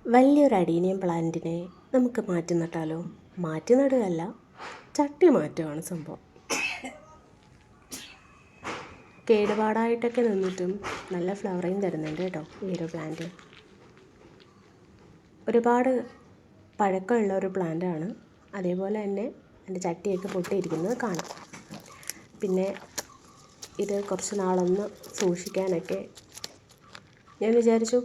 വലിയൊരു അഡീനിയം പ്ലാന്റിനെ നമുക്ക് മാറ്റി നട്ടാലോ? മാറ്റി നടുകയല്ല, ചട്ടി മാറ്റുകയാണ് സംഭവം. കേടുപാടായിട്ടൊക്കെ നിന്നിട്ടും നല്ല ഫ്ലവറിങ് തരുന്നുണ്ട് കേട്ടോ ഈ ഒരു പ്ലാന്റ്. ഒരുപാട് പഴക്കമുള്ള ഒരു പ്ലാന്റാണ്. അതേപോലെ തന്നെ എൻ്റെ ചട്ടിയൊക്കെ പൊട്ടിയിരിക്കുന്നത് കാണാം. പിന്നെ ഇത് കുറച്ച് നാളൊന്ന് സൂക്ഷിക്കാനൊക്കെ ഞാൻ വിചാരിച്ചു,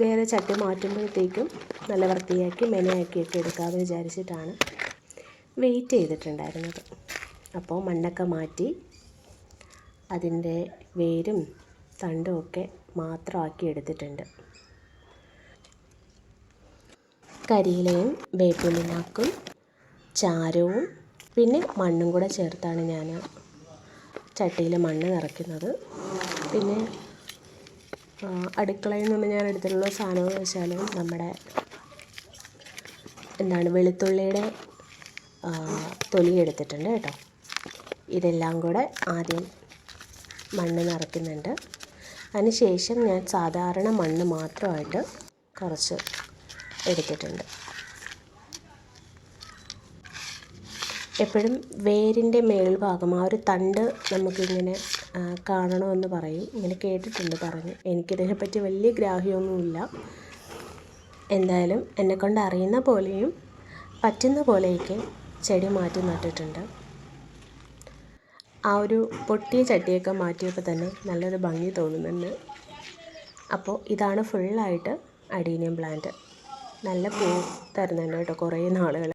വേറെ ചട്ടി മാറ്റുമ്പോഴത്തേക്കും നല്ല വൃത്തിയാക്കി മെനയാക്കിയൊക്കെ എടുക്കാമെന്ന് വിചാരിച്ചിട്ടാണ് വെയിറ്റ് ചെയ്തിട്ടുണ്ടായിരുന്നത്. അപ്പോൾ മണ്ണൊക്കെ മാറ്റി അതിൻ്റെ വേരും തണ്ടും ഒക്കെ മാത്രമാക്കി എടുത്തിട്ടുണ്ട്. കരിയിലയും വേപ്പിലിനാക്കും ചാരവും പിന്നെ മണ്ണും കൂടെ ചേർത്താണ് ഞാൻ ചട്ടിയിൽ മണ്ണ് നിറയ്ക്കുന്നത്. പിന്നെ അടുക്കളയിൽ നിന്ന് ഞാൻ എടുത്തിട്ടുള്ള സാധനമെന്ന് വെച്ചാൽ നമ്മുടെ വെളുത്തുള്ളിയുടെ തൊലി എടുത്തിട്ടുണ്ട് കേട്ടോ. ഇതെല്ലാം കൂടെ ആദ്യം മണ്ണ് നിറയ്ക്കുന്നുണ്ട്. അതിനുശേഷം ഞാൻ സാധാരണ മണ്ണ് മാത്രമായിട്ട് കുറച്ച് എടുത്തിട്ടുണ്ട്. എപ്പോഴും വേരിൻ്റെ മേൽഭാഗം ആ ഒരു തണ്ട് നമുക്കിങ്ങനെ കാണണമെന്ന് പറയും, ഇങ്ങനെ കേട്ടിട്ടുണ്ട് പറഞ്ഞ്. എനിക്കിതിനെപ്പറ്റി വലിയ ഗ്രാഹ്യമൊന്നുമില്ല. എന്തായാലും എന്നെക്കൊണ്ട് അറിയുന്ന പോലെയും പറ്റുന്ന പോലെയൊക്കെ ചെടി മാറ്റി നട്ടിട്ടുണ്ട്. ആ ഒരു പൊട്ടിയ ചട്ടിയൊക്കെ മാറ്റിയപ്പോൾ തന്നെ നല്ലൊരു ഭംഗി തോന്നുന്നുണ്ട്. അപ്പോൾ ഇതാണ് ഫുള്ളായിട്ട് അഡീനിയം പ്ലാന്റ്. നല്ല പൂ തരുന്നുണ്ട് കേട്ടോ കുറേ നാളുകൾ.